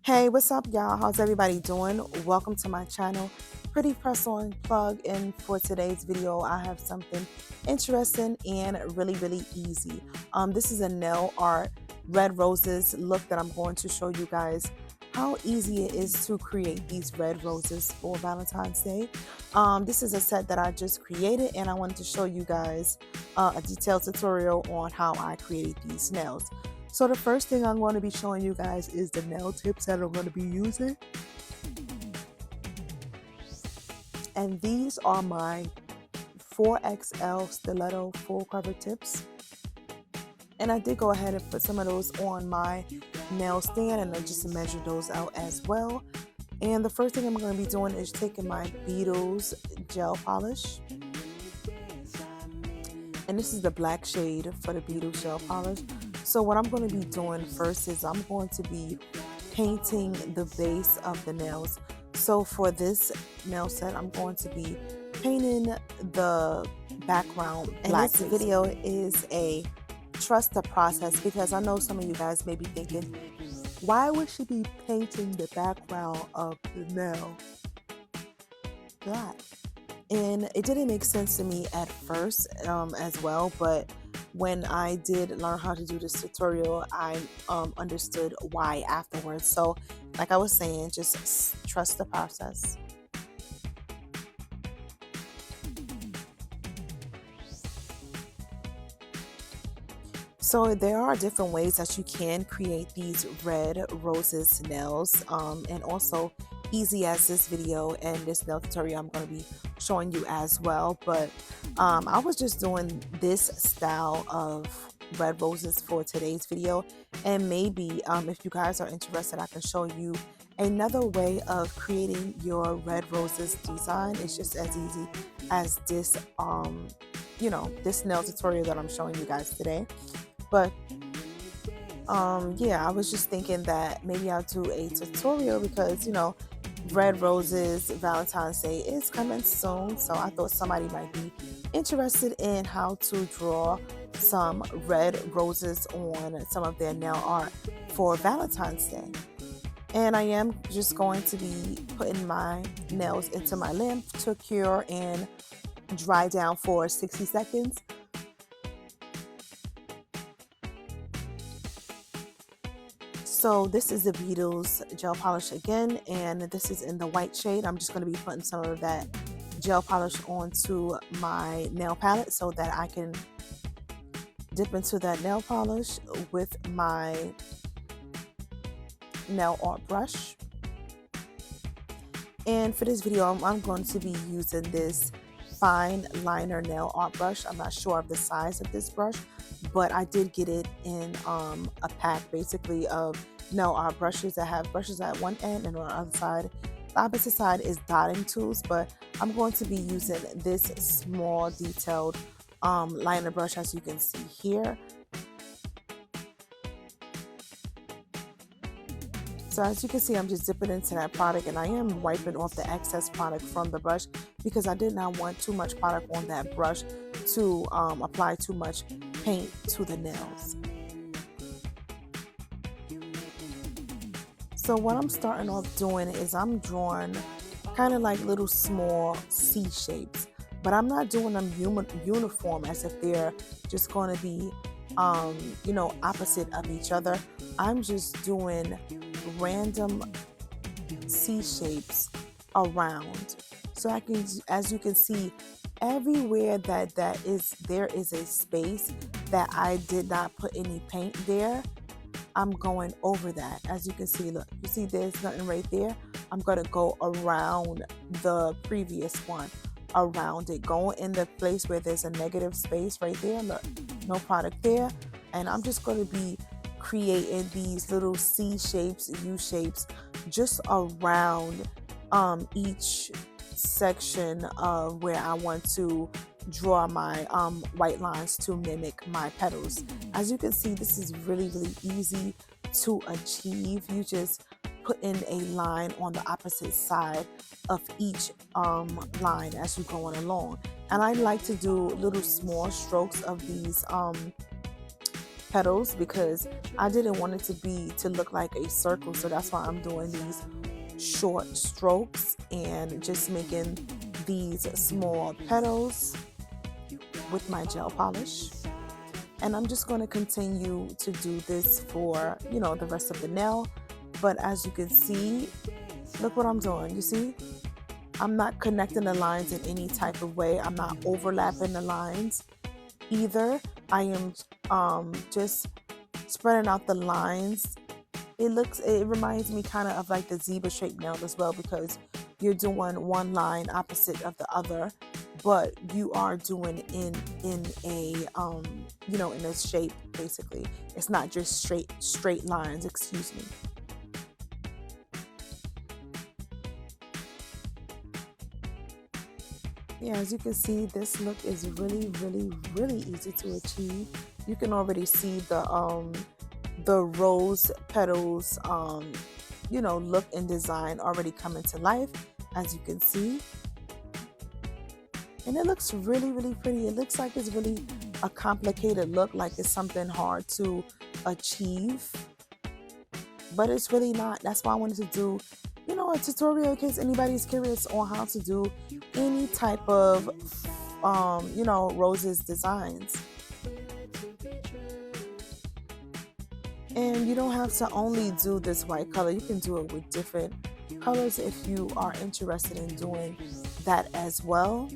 Hey, what's up, y'all? How's everybody doing? Welcome to my channel. Pretty press on plug, and for today's video, I have something interesting and really easy. This is a nail art red roses look that I'm going to show you guys how easy it is to create these red roses for Valentine's Day. This is a set that I just created, and I wanted to show you guys a detailed tutorial on how I created these nails. So the first thing I'm going to be showing you guys is the nail tips that I'm going to be using. And these are my 4XL stiletto full cover tips. And I did go ahead and put some of those on my nail stand, and I just measured those out as well. And the first thing I'm going to be doing is taking my Beetles gel polish. And this is the black shade for the Beetles gel polish. So what I'm going to be doing first is I'm going to be painting the base of the nails. So for this nail set, I'm going to be painting the background black. And this video is a trust the process, because I know some of you guys may be thinking, why would she be painting the background of the nail black? And it didn't make sense to me at first as well, but when I did learn how to do this tutorial, I understood why afterwards. So like I was saying, just trust the process. So there are different ways that you can create these red roses nails, and also easy as this video and this nail tutorial I'm going to be showing you as well. But I was just doing this style of red roses for today's video, and maybe if you guys are interested, I can show you another way of creating your red roses design. It's just as easy as this this nail tutorial that I'm showing you guys today. But yeah, I was just thinking that maybe I'll do a tutorial because red roses Valentine's Day is coming soon, so I thought somebody might be interested in how to draw some red roses on some of their nail art for Valentine's Day. And I am just going to be putting my nails into my lamp to cure and dry down for 60 seconds. So this is the Beetles gel polish again, and this is in the white shade. I'm just going to be putting some of that gel polish onto my nail palette so that I can dip into that nail polish with my nail art brush. And for this video, I'm going to be using this fine liner nail art brush. I'm not sure of the size of this brush, but I did get it in a pack basically of nail art brushes that have brushes at one end, and on the other side, the opposite side, is dotting tools. But I'm going to be using this small detailed liner brush, as you can see here. So as you can see, I'm just dipping into that product, and I am wiping off the excess product from the brush because I did not want too much product on that brush to apply too much paint to the nails. So what I'm starting off doing is I'm drawing kind of like little small C shapes, but I'm not doing them uniform as if they're just going to be opposite of each other. I'm just doing random C shapes around. So I can, as you can see, everywhere that there is a space that I did not put any paint there, I'm going over that. As you can see, look, you see there's nothing right there. I'm going to go around the previous one, around it, going in the place where there's a negative space right there. Look, no product there. And I'm just going to be creating these little C shapes, U shapes, just around each section of where I want to draw my white lines to mimic my petals. As you can see, this is really easy to achieve. You just put in a line on the opposite side of each line as you're going along. And I like to do little small strokes of these petals because I didn't want it to look like a circle. So that's why I'm doing these short strokes and just making these small petals with my gel polish. And I'm just going to continue to do this for, the rest of the nail. But as you can see, look what I'm doing. You see? I'm not connecting the lines in any type of way. I'm not overlapping the lines either. I am just spreading out the lines. It reminds me kind of like the zebra shaped nail as well, because you're doing one line opposite of the other, but you are doing in a in a shape basically. It's not just straight lines, excuse me. Yeah, as you can see, this look is really, really, really easy to achieve. You can already see the rose petals look and design already coming to life, as you can see. And it looks really, really pretty. It looks like it's really a complicated look, like it's something hard to achieve, but it's really not. That's why I wanted to do a tutorial in case anybody's curious on how to do any type of roses designs. And you don't have to only do this white color. You can do it with different colors if you are interested in doing that as well.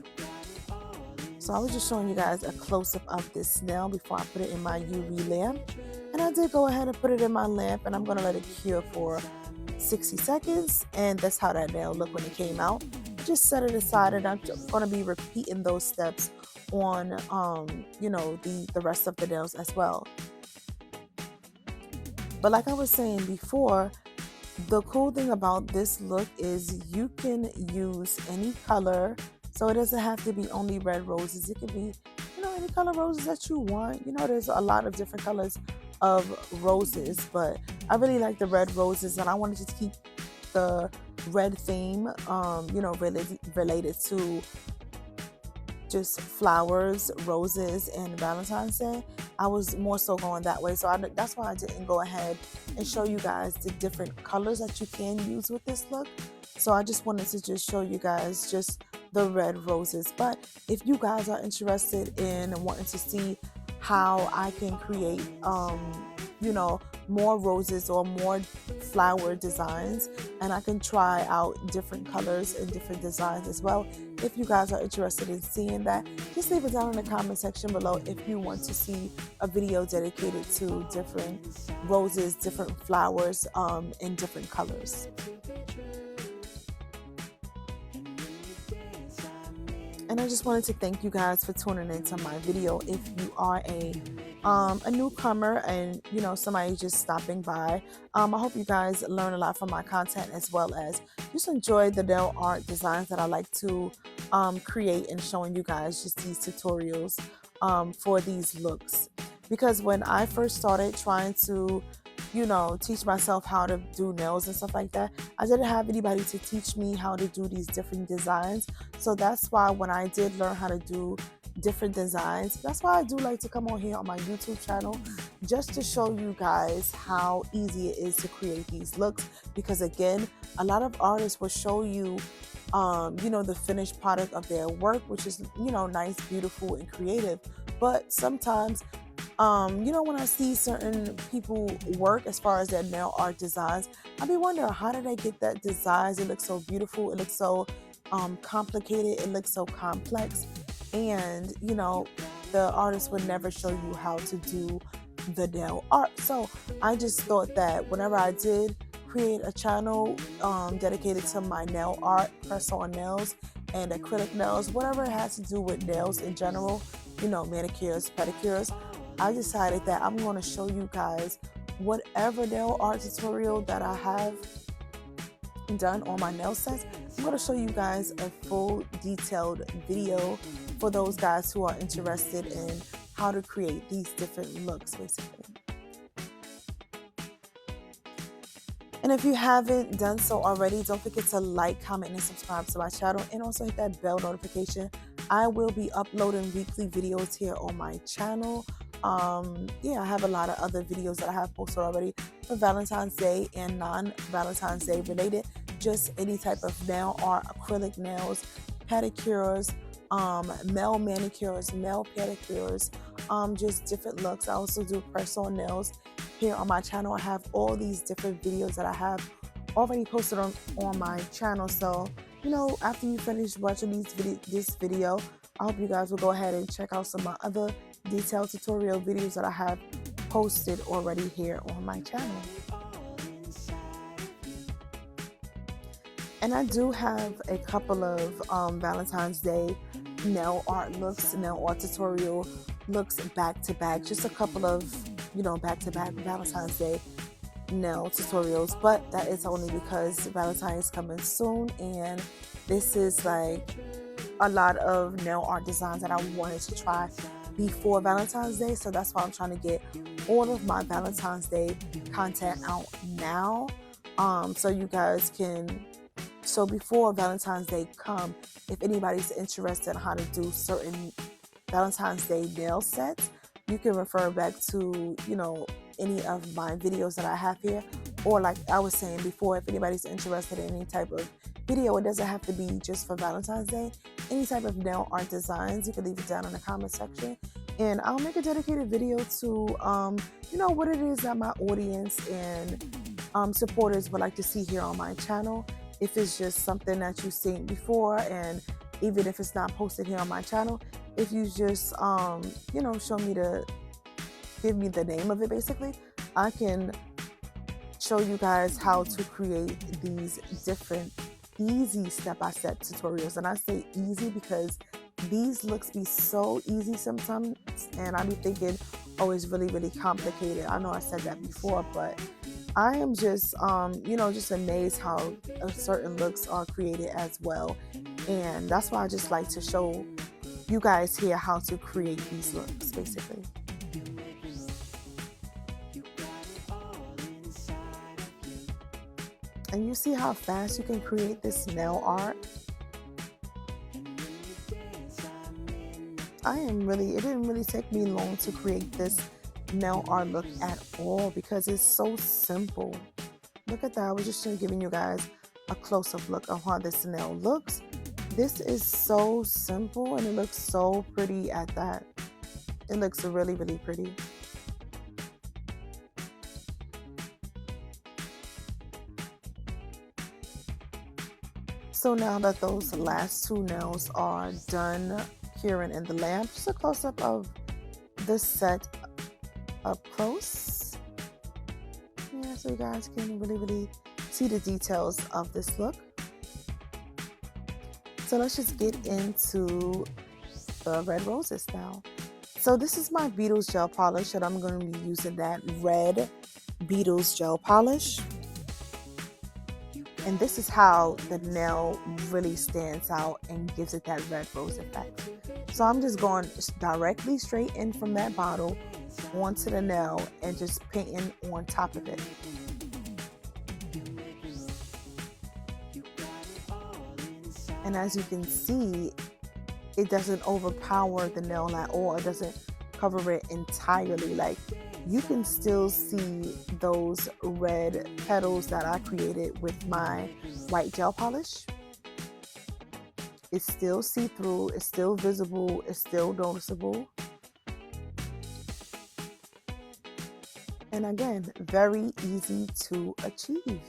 So I was just showing you guys a close-up of this nail before I put it in my UV lamp. And I did go ahead and put it in my lamp, and I'm going to let it cure for 60 seconds. And that's how that nail looked when it came out. Just set it aside, and I'm going to be repeating those steps on, the rest of the nails as well. But like I was saying before, the cool thing about this look is you can use any color. So it doesn't have to be only red roses. It could be, any color roses that you want. There's a lot of different colors of roses, but I really like the red roses, and I wanted to keep the red theme, related to just flowers, roses, and Valentine's Day. I was more so going that way, so that's why I didn't go ahead and show you guys the different colors that you can use with this look. So I just wanted to just show you guys just the red roses. But if you guys are interested in wanting to see how I can create more roses or more flower designs, and I can try out different colors and different designs as well. If you guys are interested in seeing that, just leave it down in the comment section below if you want to see a video dedicated to different roses, different flowers, in different colors. And I just wanted to thank you guys for tuning into my video. If you are a newcomer and somebody just stopping by, I hope you guys learn a lot from my content, as well as just enjoy the nail art designs that I like to create, and showing you guys just these tutorials for these looks. Because when I first started trying to teach myself how to do nails and stuff like that, I didn't have anybody to teach me how to do these different designs. So that's why when I did learn how to do different designs, that's why I do like to come on here on my YouTube channel, just to show you guys how easy it is to create these looks. Because again, a lot of artists will show you the finished product of their work, which is nice, beautiful, and creative. But sometimes when I see certain people work as far as their nail art designs, I be wondering, how did they get that designs? It looks so beautiful. It looks so complicated. It looks so complex. And, the artist would never show you how to do the nail art. So I just thought that whenever I did create a channel dedicated to my nail art, press-on nails, and acrylic nails, whatever it has to do with nails in general, manicures, pedicures, I decided that I'm going to show you guys whatever nail art tutorial that I have done on my nail sets. I'm going to show you guys a full detailed video for those guys who are interested in how to create these different looks, basically. And if you haven't done so already, don't forget to like, comment, and subscribe to my channel, and also hit that bell notification. I will be uploading weekly videos here on my channel. Yeah, I have a lot of other videos that I have posted already for Valentine's Day and non-Valentine's Day related. Just any type of nail art, acrylic nails, pedicures, male manicures, male pedicures, just different looks. I also do press-on nails here on my channel. I have all these different videos that I have already posted on my channel. So, after you finish watching this video, I hope you guys will go ahead and check out some of my other detailed tutorial videos that I have posted already here on my channel. And I do have a couple of Valentine's Day nail art tutorial looks back to back, just a couple of back to back Valentine's Day nail tutorials, but that is only because Valentine is coming soon, and this is like a lot of nail art designs that I wanted to try before Valentine's Day, so that's why I'm trying to get all of my Valentine's Day content out now, so you guys can, so before Valentine's Day come, if anybody's interested in how to do certain Valentine's Day nail sets, you can refer back to any of my videos that I have here, or like I was saying before, if anybody's interested in any type of video, it doesn't have to be just for Valentine's Day, any type of nail art designs, you can leave it down in the comment section, and I'll make a dedicated video to what it is that my audience and supporters would like to see here on my channel. If it's just something that you've seen before, and even if it's not posted here on my channel, if you just give me the name of it, basically, I can show you guys how to create these different easy step-by-step tutorials. And I say easy because these looks be so easy sometimes, and I be thinking, oh, it's really, really complicated. I know I said that before, but I am just just amazed how certain looks are created as well. And that's why I just like to show you guys here how to create these looks, basically. And you see how fast you can create this nail art? It didn't really take me long to create this nail art look at all because it's so simple. Look at that. I was just giving you guys a close-up look of how this nail looks. This is so simple and it looks so pretty at that. It looks really, really pretty. So now that those last two nails are done curing in the lamp, just a close-up of this set up close. Yeah, so you guys can really, really see the details of this look. So let's just get into the red roses now. So this is my Beetles gel polish, and I'm going to be using that red Beetles gel polish. And this is how the nail really stands out and gives it that red rose effect. So I'm just going directly straight in from that bottle onto the nail and just painting on top of it. And as you can see, it doesn't overpower the nail at all. It doesn't cover it entirely. Like, you can still see those red petals that I created with my white gel polish. It's still see-through, it's still visible, it's still noticeable. And again, very easy to achieve.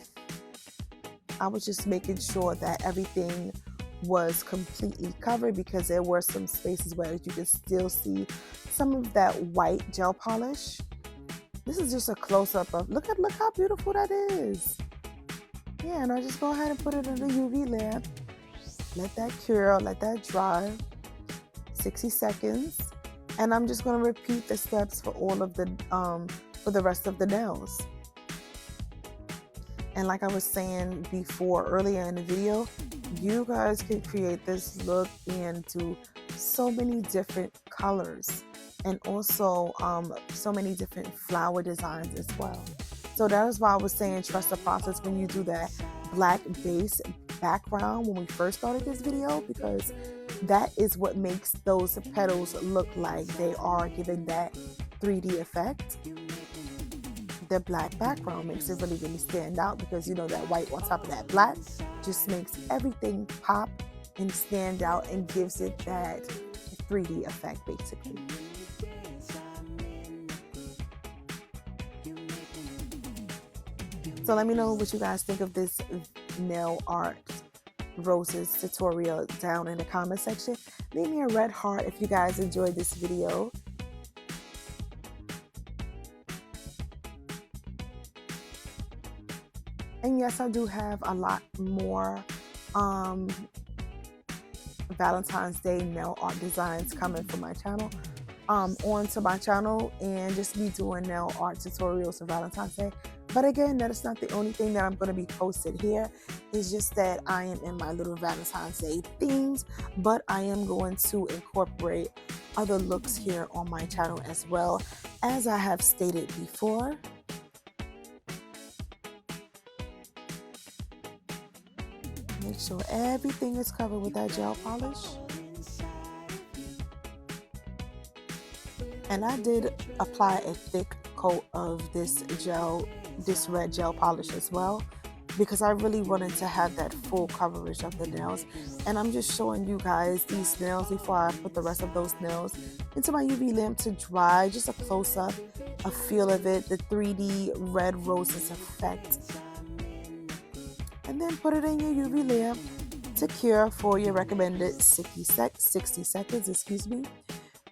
I was just making sure that everything was completely covered because there were some spaces where you could still see some of that white gel polish. This is just a close-up of, look how beautiful that is. Yeah, and I just go ahead and put it in the UV lamp. Let that cure, let that dry, 60 seconds. And I'm just gonna repeat the steps for all of the, for the rest of the nails. And like I was saying before, earlier in the video, you guys can create this look into so many different colors, and also so many different flower designs as well. So that is why I was saying trust the process when you do that black base background when we first started this video, because that is what makes those petals look like they are, giving that 3D effect. The black background makes it really, really stand out, because you know that white on top of that black just makes everything pop and stand out and gives it that 3D effect basically. So let me know what you guys think of this nail art roses tutorial down in the comment section. Leave me a red heart if you guys enjoyed this video. And yes, I do have a lot more Valentine's Day nail art designs coming from my channel, onto my channel, and just be doing nail art tutorials for Valentine's Day. But again, that is not the only thing that I'm going to be posted here. It's just that I am in my little Valentine's Day themes, but I am going to incorporate other looks here on my channel as well, as I have stated before. Make sure everything is covered with that gel polish. And I did apply a thick coat of this red gel polish as well, because I really wanted to have that full coverage of the nails. And I'm just showing you guys these nails before I put the rest of those nails into my UV lamp to dry. Just a close-up, a feel of it, the 3D red roses effect. And then put it in your UV lamp to cure for your recommended 60 seconds, excuse me.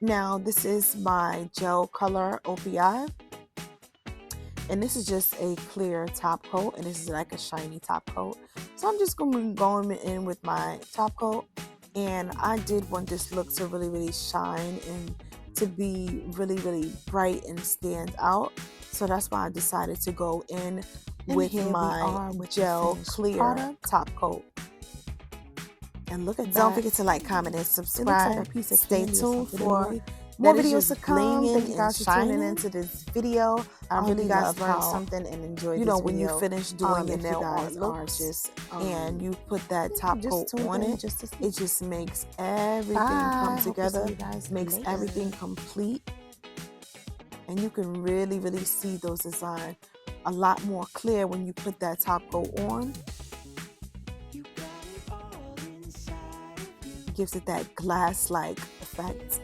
Now, this is my gel color OPI. And this is just a clear top coat, and this is like a shiny top coat. So I'm just going to be going in with my top coat. And I did want this look to really, really shine and to be really, really bright and stand out. So that's why I decided to go in with my gel clear top coat. And look at that. Don't forget to like, comment, and subscribe. Like stay tuned for more videos to come. Thank you guys for tuning into this video. I really guys learned something and enjoyed this video. When you finish doing your nail art looks and you put that top coat on it, it just makes everything come together, makes everything complete. And you can really, really see those designs a lot more clear when you put that top coat on. Gives it that glass-like effect.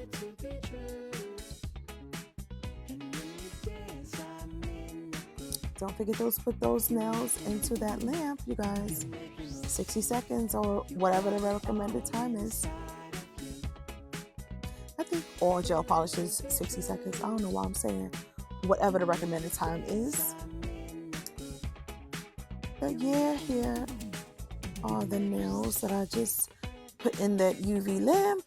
Don't forget to put those nails into that lamp, you guys. 60 seconds or whatever the recommended time is. I think all gel polishes 60 seconds. I don't know why I'm saying whatever the recommended time is. But yeah, here are the nails that I just put in that UV lamp.